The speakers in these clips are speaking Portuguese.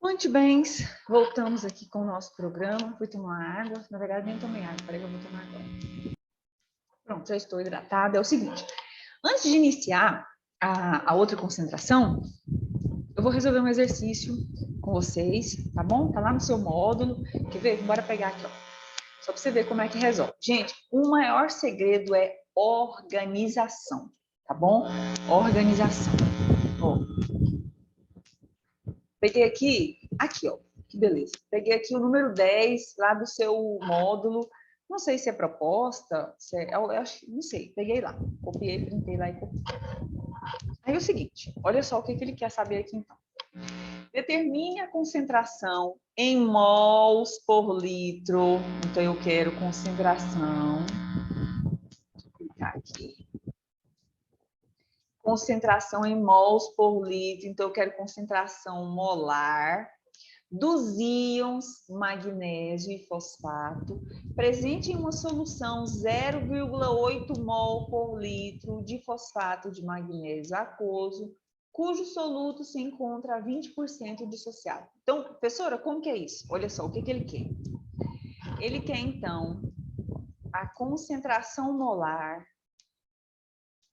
Muito bem, voltamos aqui com o nosso programa. Fui tomar água, na verdade nem tomei água, falei que eu vou tomar agora. Pronto, já estou hidratada. É o seguinte, antes de iniciar a outra concentração, eu vou resolver um exercício com vocês, tá bom? Tá lá no seu módulo. Quer ver? Bora pegar aqui, ó. Só para você ver como é que resolve. Gente, o maior segredo é organização, tá bom? Organização. Ó, peguei aqui, ó, que beleza. Peguei aqui o número 10 lá do seu módulo. Não sei se é proposta, se é, eu acho, não sei. Peguei lá, copiei, printei lá e copiei. Aí é o seguinte, olha só o que ele quer saber aqui então. Determine a concentração em mols por litro. Então eu quero concentração. Vou clicar aqui. Concentração em mols por litro. Então eu quero concentração molar dos íons magnésio e fosfato, presente em uma solução 0,8 mol por litro de fosfato de magnésio aquoso, cujo soluto se encontra a 20% dissociado. Então, professora, como que é isso? Olha só, o que ele quer? Ele quer, então, a concentração molar,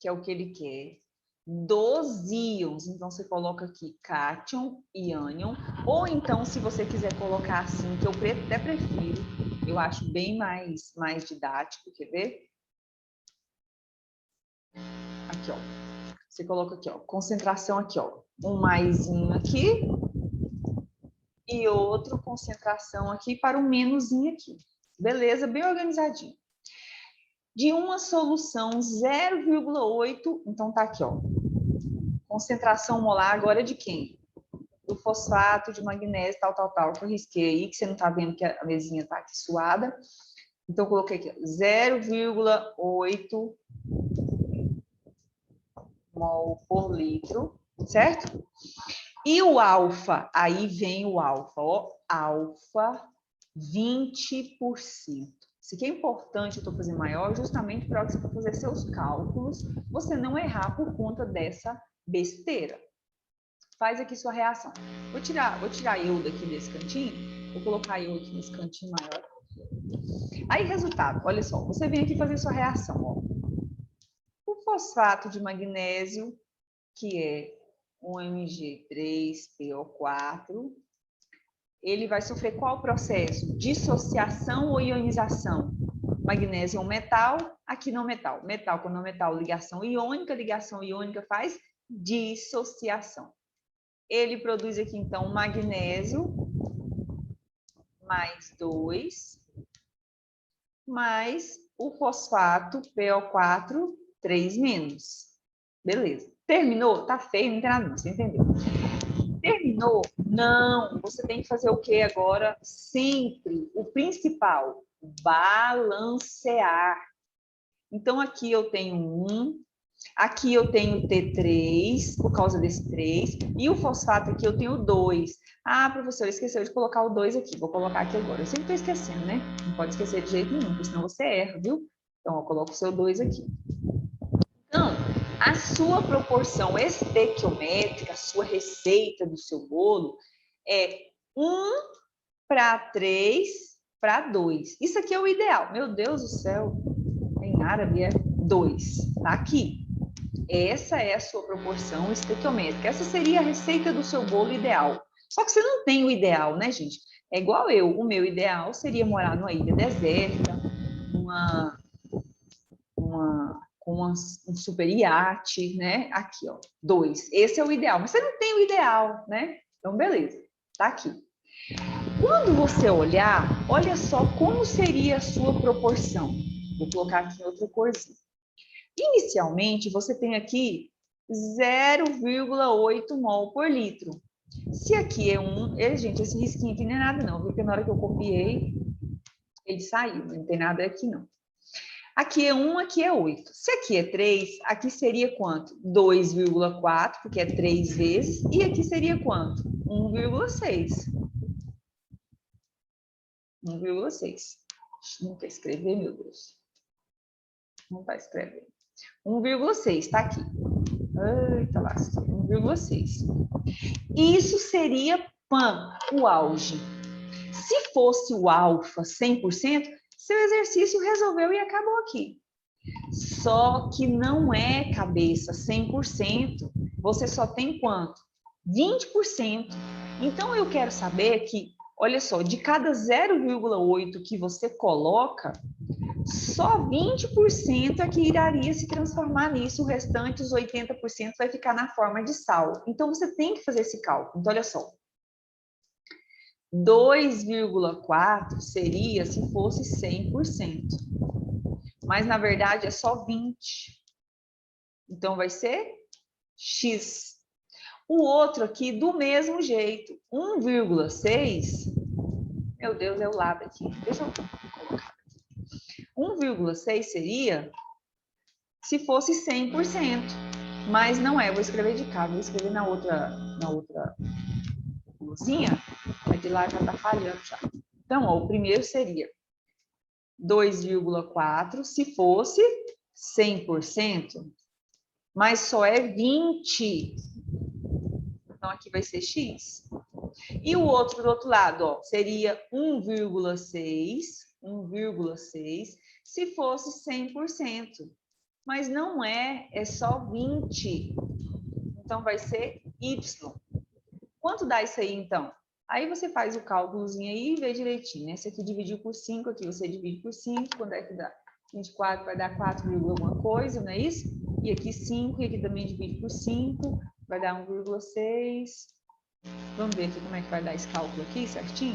que é o que ele quer, dos íons. Então, você coloca aqui cátion e ânion. Ou então, se você quiser colocar assim, que eu até prefiro, eu acho bem mais didático, quer ver? Aqui, ó. Você coloca aqui, ó, concentração aqui, ó. Um maisinho aqui e outro concentração aqui para um menusinho aqui. Beleza? Bem organizadinho. De uma solução 0,8, então tá aqui, ó. Concentração molar agora de quem? Do fosfato de magnésio, tal, que eu risquei aí, que você não está vendo que a mesinha está aqui suada. Então, eu coloquei aqui 0,8 mol por litro, certo? E o alfa, aí vem o alfa, ó, alfa 20%. Isso aqui é importante, eu estou fazendo maior, justamente para você fazer seus cálculos, você não errar por conta dessa besteira. Faz aqui sua reação. Vou tirar eu daqui desse cantinho, vou colocar eu aqui nesse cantinho maior. Aí, resultado, olha só, você vem aqui fazer sua reação, ó. O fosfato de magnésio, que é um Mg3PO4, ele vai sofrer qual processo? Dissociação ou ionização? Magnésio é um metal, aqui não metal. Metal com não metal, ligação iônica faz dissociação. Ele produz aqui, então, magnésio mais 2, mais o fosfato PO4, 3 menos. Beleza. Terminou? Tá feio, não tem nada não, você entendeu? Terminou? Não. Você tem que fazer o que agora? Sempre. O principal, balancear. Então, aqui eu tenho 1, aqui eu tenho T3, por causa desse 3, e o fosfato aqui eu tenho 2. Ah, professor, esqueceu de colocar o 2 aqui, vou colocar aqui agora. Eu sempre estou esquecendo, né? Não pode esquecer de jeito nenhum, porque senão você erra, viu? Então, eu coloco o seu 2 aqui. Então, a sua proporção estequiométrica, a sua receita do seu bolo é 1 para 3 para 2. Isso aqui é o ideal. Meu Deus do céu, em árabe é 2. Tá aqui. Essa é a sua proporção estequiométrica. Essa seria a receita do seu bolo ideal. Só que você não tem o ideal, né, gente? É igual eu. O meu ideal seria morar numa ilha deserta, com um super iate, né? Aqui, ó, 2. Esse é o ideal. Mas você não tem o ideal, né? Então, beleza. Tá aqui. Quando você olhar, olha só como seria a sua proporção. Vou colocar aqui outra corzinha. Inicialmente, você tem aqui 0,8 mol por litro. Se aqui é 1, gente, esse risquinho aqui não é nada não, porque na hora que eu copiei, ele saiu, não tem nada aqui não. Aqui é 1, aqui é 8. Se aqui é 3, aqui seria quanto? 2,4, porque é 3 vezes, e aqui seria quanto? 1,6. 1,6. Não quer escrever, meu Deus. Não está escrevendo. 1,6, está aqui. Eita lasca, 1,6. Isso seria Pan, o auge. Se fosse o alfa 100%, seu exercício resolveu e acabou aqui. Só que não é cabeça 100%. Você só tem quanto? 20%. Então, eu quero saber que, olha só, de cada 0,8 que você coloca, só 20% é que iraria se transformar nisso, o restante, os 80%, vai ficar na forma de sal. Então, você tem que fazer esse cálculo. Então, olha só. 2,4 seria se fosse 100%. Mas, na verdade, é só 20%. Então, vai ser X. O outro aqui, do mesmo jeito, 1,6, meu Deus, é o lado aqui. Deixa eu colocar. 1,6 seria se fosse 100%, mas não é. Vou escrever de cá, vou escrever na outra luzinha, mas de lá já está falhando já. Então, ó, o primeiro seria 2,4 se fosse 100%, mas só é 20%. Então, aqui vai ser X. E o outro do outro lado, ó, seria 1,6 se fosse 100%. Mas não é, é só 20%. Então, vai ser Y. Quanto dá isso aí, então? Aí você faz o cálculozinho aí e vê direitinho, né? Esse aqui dividiu por 5, aqui você divide por 5, quando é que dá? 24 vai dar 4, alguma coisa, não é isso? E aqui 5, e aqui também divide por 5, vai dar 1,6. Vamos ver aqui como é que vai dar esse cálculo aqui, certinho?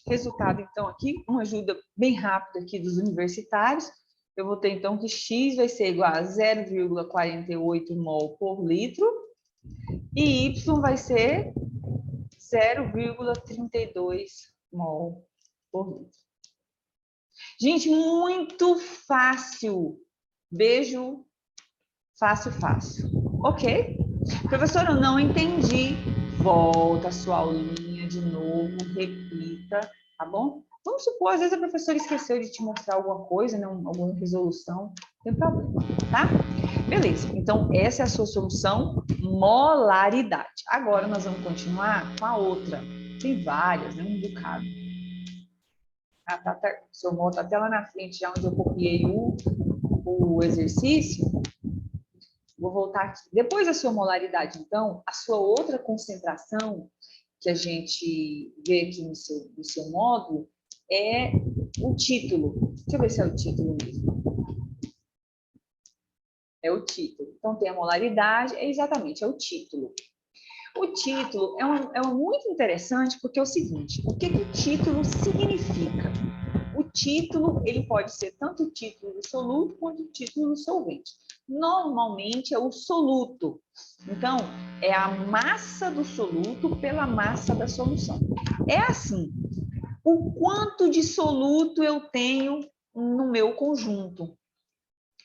Resultado, então, aqui, uma ajuda bem rápida aqui dos universitários. Eu vou ter, então, que X vai ser igual a 0,48 mol por litro e Y vai ser 0,32 mol por litro. Gente, muito fácil. Beijo, fácil, fácil. Ok? Professora, eu não entendi. Volta a sua aulinha de novo, repita, tá bom? Vamos supor, às vezes a professora esqueceu de te mostrar alguma coisa, né, alguma resolução, não tem problema, tá? Beleza, então essa é a sua solução, molaridade. Agora nós vamos continuar com a outra. Tem várias, né, um bocado. O seu mol está até lá na frente, já onde eu copiei o exercício. Vou voltar aqui. Depois da sua molaridade, então, a sua outra concentração que a gente vê aqui no seu módulo é o título. Deixa eu ver se é o título mesmo. É o título. Então, tem a molaridade, exatamente, é o título. O título é muito interessante porque é o seguinte, o que o título significa? O título, ele pode ser tanto o título do soluto quanto o título do solvente. Normalmente é o soluto. Então, é a massa do soluto pela massa da solução. É assim, o quanto de soluto eu tenho no meu conjunto.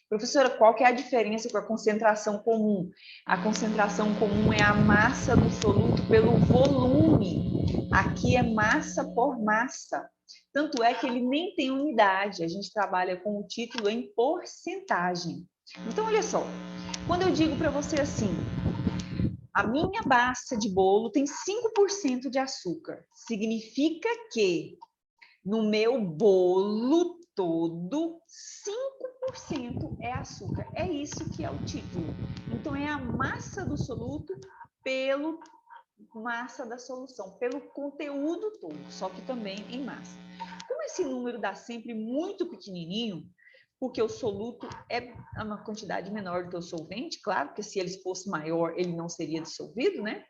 Professora, qual que é a diferença com a concentração comum? A concentração comum é a massa do soluto pelo volume. Aqui é massa por massa. Tanto é que ele nem tem unidade. A gente trabalha com o título em porcentagem. Então, olha só. Quando eu digo para você assim, a minha massa de bolo tem 5% de açúcar. Significa que no meu bolo todo, 5% é açúcar. É isso que é o título. Então, é a massa do soluto pelo massa da solução, pelo conteúdo todo, só que também em massa. Como esse número dá sempre muito pequenininho, porque o soluto é uma quantidade menor do que o solvente, claro, porque se ele fosse maior, ele não seria dissolvido, né?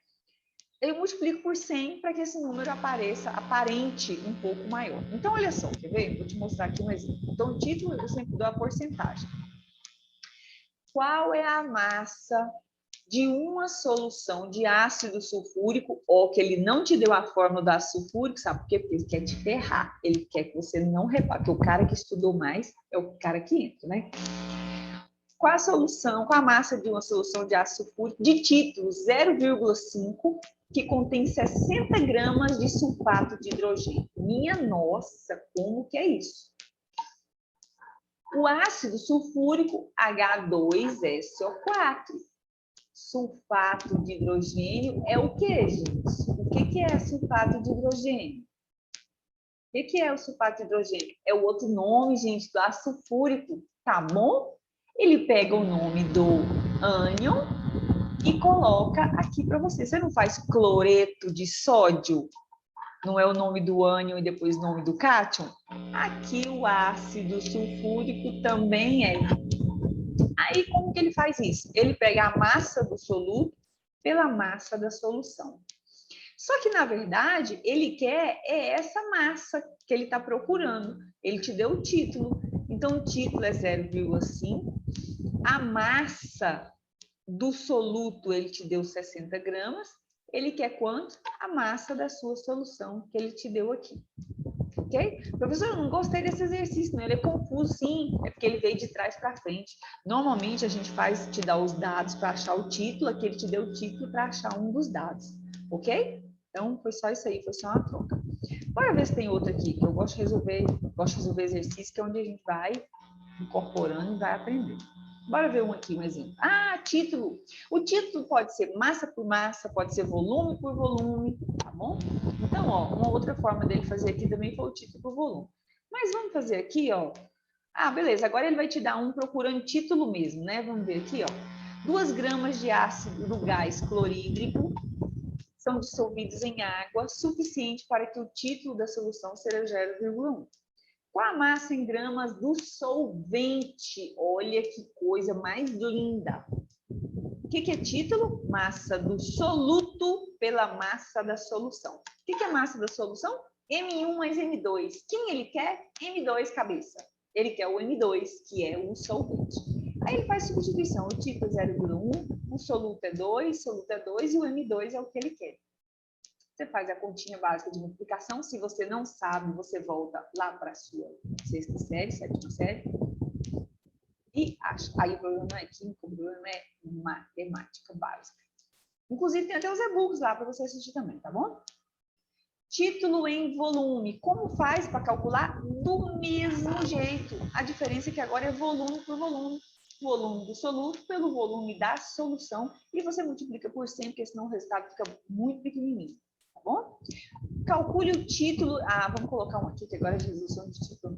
Eu multiplico por 100 para que esse número aparente um pouco maior. Então, olha só, quer ver? Vou te mostrar aqui um exemplo. Então, o título eu sempre dou a porcentagem. Qual é a massa de uma solução de ácido sulfúrico, ou que ele não te deu a fórmula do ácido sulfúrico, sabe por quê? Porque ele quer te ferrar, ele quer que você não repare, porque o cara que estudou mais é o cara que entra, né? Qual a solução, qual a massa de uma solução de ácido sulfúrico de título 0,5, que contém 60 gramas de sulfato de hidrogênio? Minha nossa, como que é isso? O ácido sulfúrico H2SO4. Sulfato de hidrogênio é o que, gente? O que é sulfato de hidrogênio? O que é o sulfato de hidrogênio? É o outro nome, gente, do ácido sulfúrico, tá bom? Ele pega o nome do ânion e coloca aqui para você. Você não faz cloreto de sódio? Não é o nome do ânion e depois o nome do cátion? Aqui o ácido sulfúrico também é. Aí, como que ele faz isso? Ele pega a massa do soluto pela massa da solução. Só que, na verdade, ele quer essa massa que ele está procurando. Ele te deu o título. Então, o título é 0,5. A massa do soluto, ele te deu 60 gramas. Ele quer quanto? A massa da sua solução que ele te deu aqui. Ok? Professor, eu não gostei desse exercício, não. Ele é confuso, sim. É porque ele veio de trás para frente. Normalmente, a gente te dá os dados para achar o título. Aqui ele te deu o título para achar um dos dados. Ok? Então, foi só isso aí, foi só uma troca. Bora ver se tem outro aqui, que eu gosto de resolver exercício, que é onde a gente vai incorporando e vai aprendendo. Bora ver um aqui, um exemplo. Ah, título. O título pode ser massa por massa, pode ser volume por volume, tá bom? Então, ó, uma outra forma dele fazer aqui também foi o título por volume. Mas vamos fazer aqui, ó. Ah, beleza, agora ele vai te dar um procurando título mesmo, né? Vamos ver aqui, ó. 2 gramas de ácido do gás clorídrico são dissolvidos em água suficiente para que o título da solução seja 0,1. Qual a massa em gramas do solvente? Olha que coisa mais linda. O que é título? Massa do soluto pela massa da solução. O que é massa da solução? M1 mais M2. Quem ele quer? M2 cabeça. Ele quer o M2, que é o solvente. Aí ele faz substituição. O título é 0,1, o soluto é 2 e o M2 é o que ele quer. Você faz a continha básica de multiplicação. Se você não sabe, você volta lá para a sua sexta série, sétima série, e acha. Aí o problema não é química, o problema é matemática básica. Inclusive, tem até os e-books lá para você assistir também, tá bom? Título em volume. Como faz para calcular? Do mesmo jeito. A diferença é que agora é volume por volume. Volume do soluto pelo volume da solução. E você multiplica por 100, porque senão o resultado fica muito pequenininho. Tá bom? Calcule o título. Ah, vamos colocar um aqui que agora é resolução de título.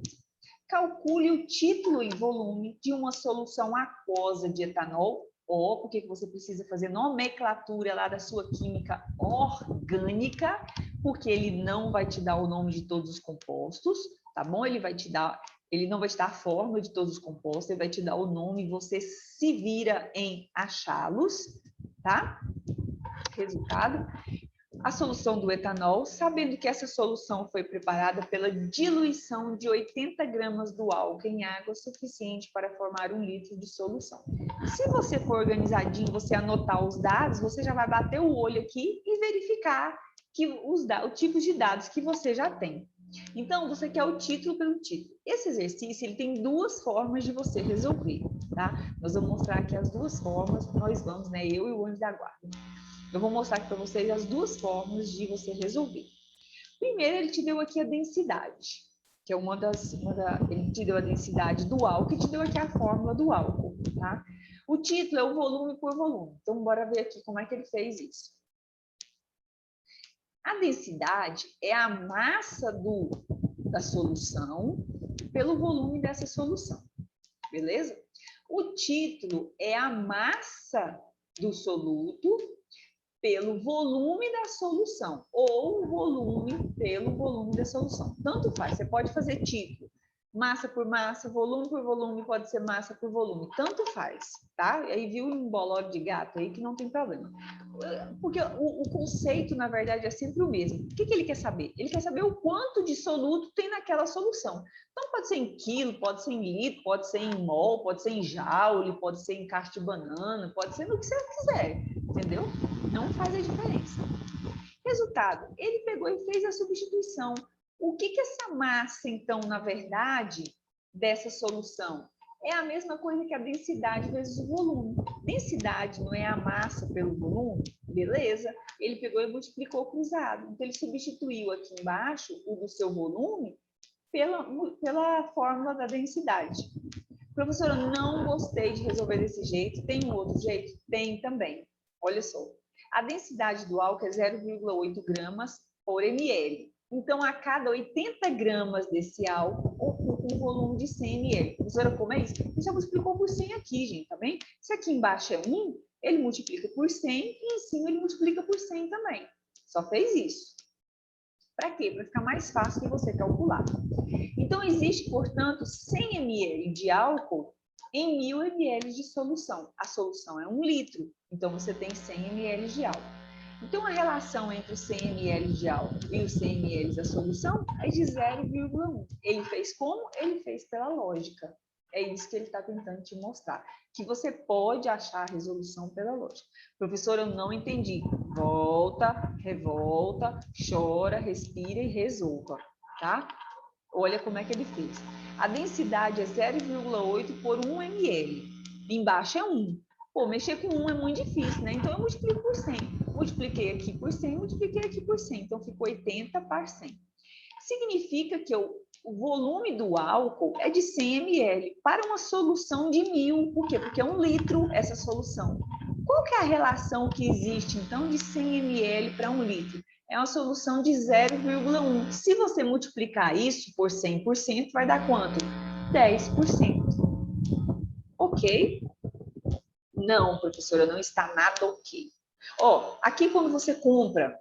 Calcule o título em volume de uma solução aquosa de etanol, ou porque você precisa fazer nomenclatura lá da sua química orgânica, porque ele não vai te dar o nome de todos os compostos, tá bom? Ele não vai te dar a fórmula de todos os compostos, ele vai te dar o nome e você se vira em achá-los, tá? Resultado. A solução do etanol, sabendo que essa solução foi preparada pela diluição de 80 gramas do álcool em água suficiente para formar 1 litro de solução. Se você for organizadinho, você anotar os dados, você já vai bater o olho aqui e verificar que os tipos de dados que você já tem. Então, você quer o título pelo título. Esse exercício ele tem 2 formas de você resolver, tá? Nós vamos mostrar aqui as 2 formas, nós vamos, né? Eu e o anjo da guarda. Eu vou mostrar aqui para vocês as 2 formas de você resolver. Primeiro, ele te deu aqui a densidade, que é ele te deu a densidade do álcool e te deu aqui a fórmula do álcool, tá? O título é o volume por volume. Então, bora ver aqui como é que ele fez isso. A densidade é a massa da solução pelo volume dessa solução, beleza? O título é a massa do soluto pelo volume da solução, ou volume pelo volume da solução. Tanto faz, você pode fazer tipo massa por massa, volume por volume, pode ser massa por volume, tanto faz, tá? Aí viu um bolor de gato aí que não tem problema. Porque o conceito, na verdade, é sempre o mesmo. O que ele quer saber? Ele quer saber o quanto de soluto tem naquela solução. Então, pode ser em quilo, pode ser em litro, pode ser em mol, pode ser em joule, pode ser em caixa de banana, pode ser no que você quiser, entendeu? Não faz a diferença. Resultado, ele pegou e fez a substituição. O que essa massa, então, na verdade, dessa solução? É a mesma coisa que a densidade vezes o volume. Densidade não é a massa pelo volume? Beleza. Ele pegou e multiplicou cruzado. Então, ele substituiu aqui embaixo o do seu volume pela fórmula da densidade. Professora, não gostei de resolver desse jeito. Tem um outro jeito? Tem também. Olha só. A densidade do álcool é 0,8 gramas por ml. Então, a cada 80 gramas desse álcool, ocupa um volume de 100 ml. Professora, como é isso? Ele já multiplicou por 100 aqui, gente, tá bem? Se aqui embaixo é 1, ele multiplica por 100 e em cima ele multiplica por 100 também. Só fez isso. Para quê? Para ficar mais fácil de você calcular. Então, existe, portanto, 100 ml de álcool em 1000 ml de solução. A solução é 1 litro, então você tem 100 ml de álcool. Então, a relação entre os 100 ml de álcool e os 100 ml da solução é de 0,1. Ele fez como? Ele fez pela lógica. É isso que ele está tentando te mostrar. Que você pode achar a resolução pela lógica. Professor, eu não entendi. Volta, revolta, chora, respira e resolva, tá? Olha como é que ele fez. A densidade é 0,8 por 1 ml. Embaixo é 1. Pô, mexer com 1 é muito difícil, né? Então, eu multiplico por 100. Multipliquei aqui por 100, multipliquei aqui por 100. Então, ficou 80 par 100. Significa que o volume do álcool é de 100 ml para uma solução de 1000. Por quê? Porque é 1 litro essa solução. Qual que é a relação que existe, então, de 100 ml para 1 litro? É uma solução de 0,1. Se você multiplicar isso por 100%, vai dar quanto? 10%. Ok? Não, professora, não está nada ok. Ó, aqui quando você compra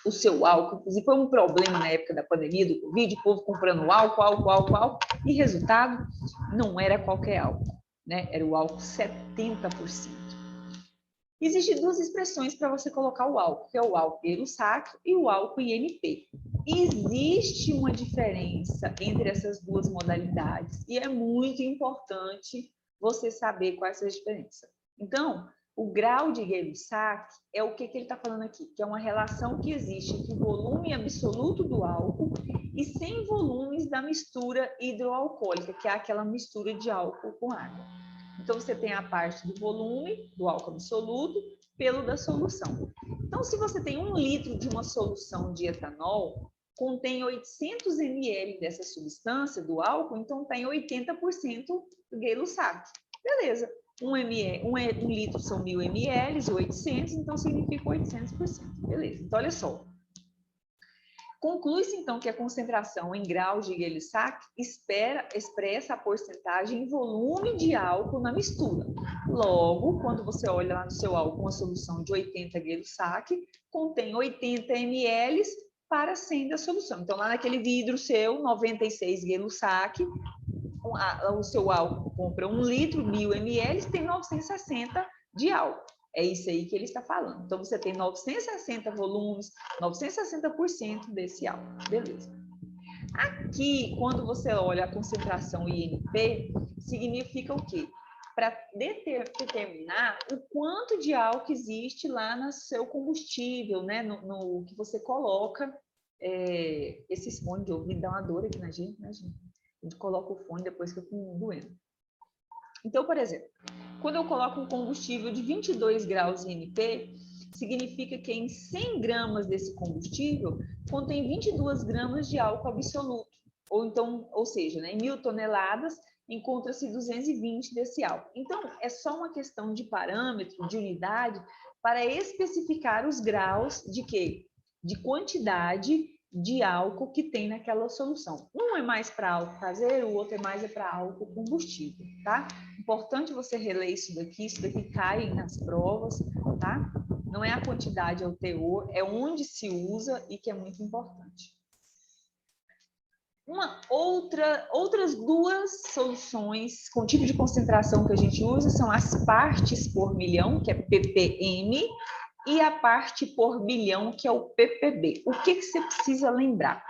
o seu álcool, inclusive foi um problema na época da pandemia, do Covid, o povo comprando álcool, e resultado, não era qualquer álcool, né? Era o álcool 70%. Existem duas expressões para você colocar o álcool, que é o álcool Gay-Lussac e o álcool INP. Existe uma diferença entre essas duas modalidades e é muito importante você saber qual é essa diferença. Então, o grau de Gay-Lussac é o que ele está falando aqui, que é uma relação que existe entre o volume absoluto do álcool e 100 volumes da mistura hidroalcoólica, que é aquela mistura de álcool com água. Então, você tem a parte do volume do álcool absoluto pelo da solução. Então, se você tem 1 litro de uma solução de etanol, contém 800 ml dessa substância, do álcool, então tem 80% do Gay-Lussac. Beleza. 1 litro são 1000 ml, 800, então significa 800%. Beleza. Então, olha só. Conclui-se, então, que a concentração em graus de Gay-Lussac expressa a porcentagem em volume de álcool na mistura. Logo, quando você olha lá no seu álcool uma solução de 80 Gay-Lussac, contém 80 ml para 100 da solução. Então, lá naquele vidro seu, 96 Gay-Lussac, o seu álcool compra 1 litro, 1000 ml, tem 960 de álcool. É isso aí que ele está falando. Então, você tem 960 volumes, 960% desse álcool. Beleza. Aqui, quando você olha a concentração INP, significa o quê? Para determinar o quanto de álcool existe lá no seu combustível, né? No que você coloca. Esses fones de ouvido dão uma dor aqui na gente, né, gente? A gente coloca o fone depois que eu fico doendo. Então, por exemplo, quando eu coloco um combustível de 22 graus INP, significa que em 100 gramas desse combustível contém 22 gramas de álcool absoluto. Ou seja, né, em 1000 toneladas encontra-se 220 desse álcool. Então, é só uma questão de parâmetro, de unidade, para especificar os graus de quê? De quantidade de álcool que tem naquela solução. Um é mais para álcool caseiro, o outro é mais para álcool combustível, tá? Importante você reler isso daqui cai nas provas, tá? Não é a quantidade, é o teor, é onde se usa e que é muito importante. Outras duas soluções com tipo de concentração que a gente usa são as partes por milhão, que é ppm, e a parte por bilhão, que é o ppb. O que você precisa lembrar?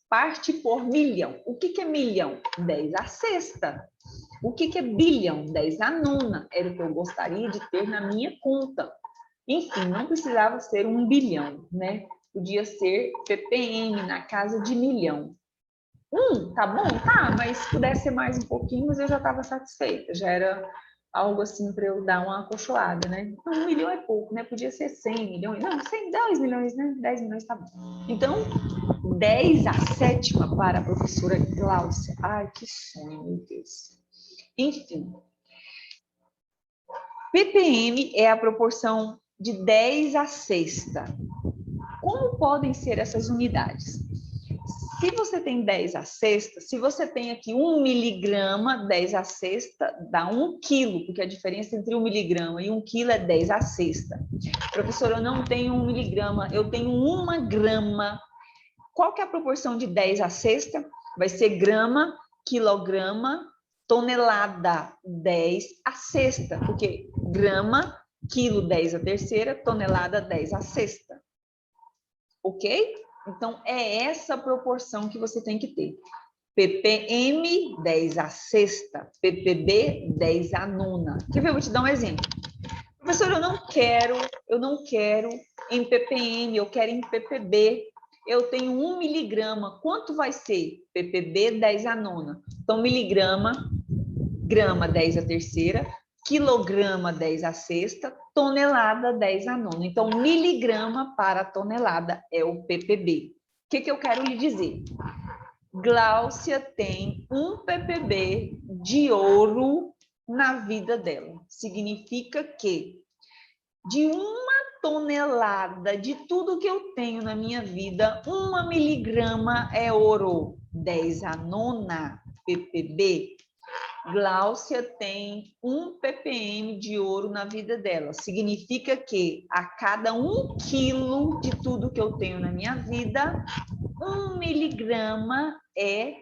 Parte por milhão. O que é milhão? 10 à sexta. O que é bilhão? 10 à nona. Era o que eu gostaria de ter na minha conta. Enfim, não precisava ser 1 bilhão, né? Podia ser ppm, na casa de milhão. Tá bom? Tá, mas se pudesse ser mais um pouquinho, mas eu já estava satisfeita. Já era algo assim para eu dar uma acolchoada, né? Então, 1 milhão é pouco, né? Podia ser 100 milhões. Não, 100, 10 milhões, né? 10 milhões tá bom. Então, 10 à sétima para a professora Gláucia. Ai, que sonho, meu Deus. Enfim, ppm é a proporção de 10 à sexta. Como podem ser essas unidades? Se você tem 10 à sexta, se você tem aqui 1 miligrama, 10 à sexta dá 1 quilo, porque a diferença entre 1 miligrama e 1 quilo é 10 à sexta. Professora, eu não tenho 1 miligrama, eu tenho 1 grama. Qual que é a proporção de 10 à sexta? Vai ser grama, quilograma, tonelada, 10 à sexta, porque grama, quilo, 10 à terceira, tonelada, 10 à sexta. Ok? Então, é essa proporção que você tem que ter. ppm, 10 à sexta. ppb, 10 à nona. Quer ver? Eu vou te dar um exemplo. Professor, eu não quero em ppm, eu quero em ppb. Eu tenho 1 miligrama. Quanto vai ser? ppb, 10 à nona. Então, miligrama, grama, 10 à terceira, quilograma, 10 à sexta, tonelada, 10 à nona. Então, miligrama para tonelada é o ppb. O que eu quero lhe dizer? Gláucia tem 1 ppb de ouro na vida dela. Significa que de 1 tonelada de tudo que eu tenho na minha vida, 1 miligrama é ouro. 10 à nona, ppb. Gláucia tem 1 ppm de ouro na vida dela. Significa que a cada 1 quilo de tudo que eu tenho na minha vida, 1 miligrama é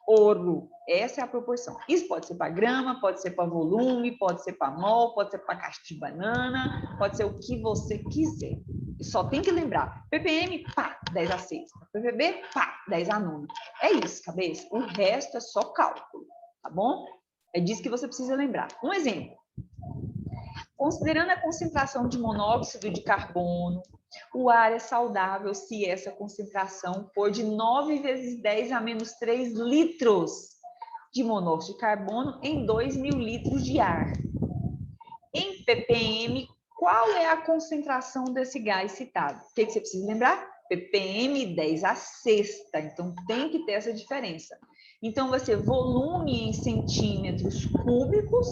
ouro. Essa é a proporção. Isso pode ser para grama, pode ser para volume, pode ser para mol, pode ser para caixa de banana, pode ser o que você quiser. Só tem que lembrar. ppm, pá, 10 à sexta. ppb, pá, 10 à nona. É isso, cabeça. O resto é só cálculo, tá bom? É disso que você precisa lembrar. Um exemplo. Considerando a concentração de monóxido de carbono, o ar é saudável se essa concentração for de 9 vezes 10 a menos 3 litros de monóxido de carbono em 2.000 litros de ar. Em ppm, qual é a concentração desse gás citado? O que você precisa lembrar? ppm 10 à sexta. Então, tem que ter essa diferença. Então, vai ser volume em centímetros cúbicos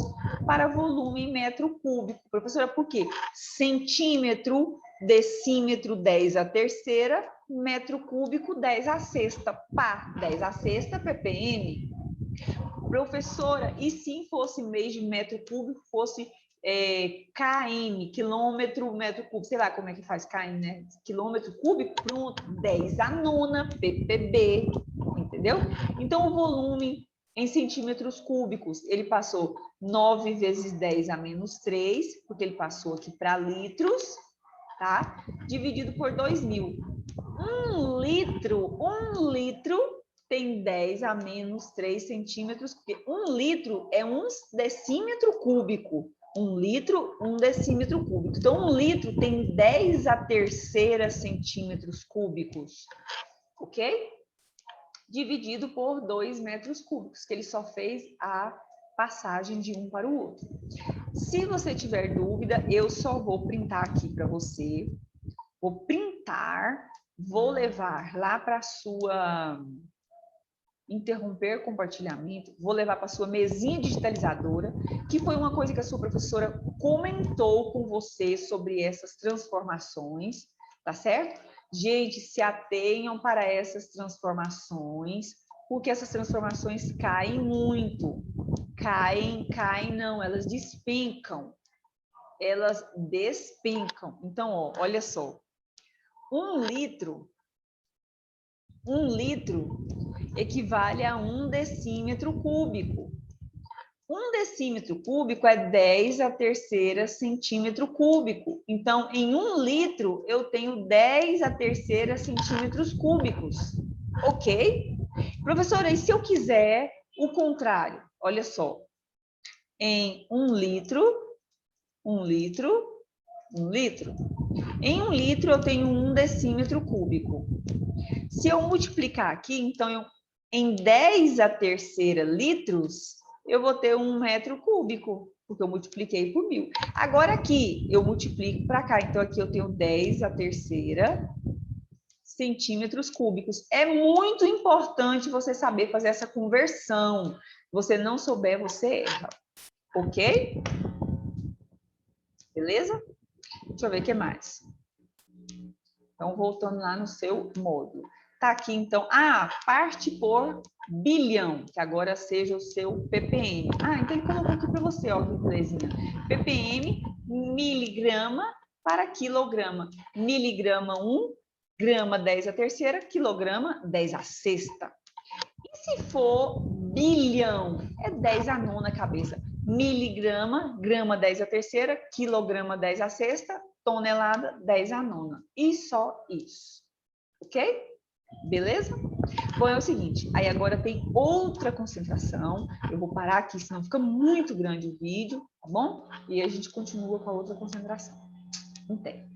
para volume em metro cúbico. Professora, por quê? Centímetro, decímetro, 10 à terceira, metro cúbico, 10 à sexta. Pá, 10 à sexta, ppm. Professora, e se fosse mês de metro cúbico, fosse km, quilômetro, metro cúbico, sei lá como é que faz km, né? Quilômetro cúbico, pronto, 10 à nona, ppb, entendeu? Então, o volume em centímetros cúbicos, ele passou 9 vezes 10 a menos 3, porque ele passou aqui para litros, tá? Dividido por 2.000. Um litro tem 10 a menos 3 centímetros, porque 1 litro é 1 decímetro cúbico. 1 litro, 1 decímetro cúbico. Então, 1 litro tem 10 à terceira centímetros cúbicos, ok? Dividido por 2 metros cúbicos, que ele só fez a passagem de um para o outro. Se você tiver dúvida, eu só vou printar aqui para você. Vou printar, vou levar lá para a sua... interromper compartilhamento, vou levar para a sua mesinha digitalizadora, que foi uma coisa que a sua professora comentou com você sobre essas transformações, tá certo? Gente, se atenham para essas transformações, porque essas transformações caem muito. Caem não, elas despencam. elas despencam. Então, ó, olha só. 1 litro equivale a 1 decímetro cúbico. 1 decímetro cúbico é 10⁻³ centímetro cúbico. Então, em 1 litro, eu tenho 10⁻³ centímetros cúbicos. Ok? Professora, e se eu quiser o contrário? Olha só. Em 1 litro, em 1 litro eu tenho 1 decímetro cúbico. Se eu multiplicar aqui, então, em 10⁻³ litros, eu vou ter 1 metro cúbico, porque eu multipliquei por 1000. Agora aqui, eu multiplico para cá, então aqui eu tenho 10⁻³ centímetros cúbicos. É muito importante você saber fazer essa conversão. Se você não souber, você erra. Ok? Beleza? Deixa eu ver o que mais. Então, voltando lá no seu módulo. Tá aqui, então, parte por bilhão, que agora seja o seu ppm. Então ele colocou aqui para você, ó, que belezinha. ppm, miligrama para quilograma. Miligrama 1, grama 10⁻³, quilograma 10⁻⁶. E se for bilhão? É 10⁻⁹ cabeça. Miligrama, grama 10⁻³, quilograma 10⁻⁶, tonelada 10⁻⁹. E só isso. Ok? Beleza? Bom, é o seguinte, aí agora tem outra concentração. Eu vou parar aqui, senão fica muito grande o vídeo, tá bom? E a gente continua com a outra concentração. Entende?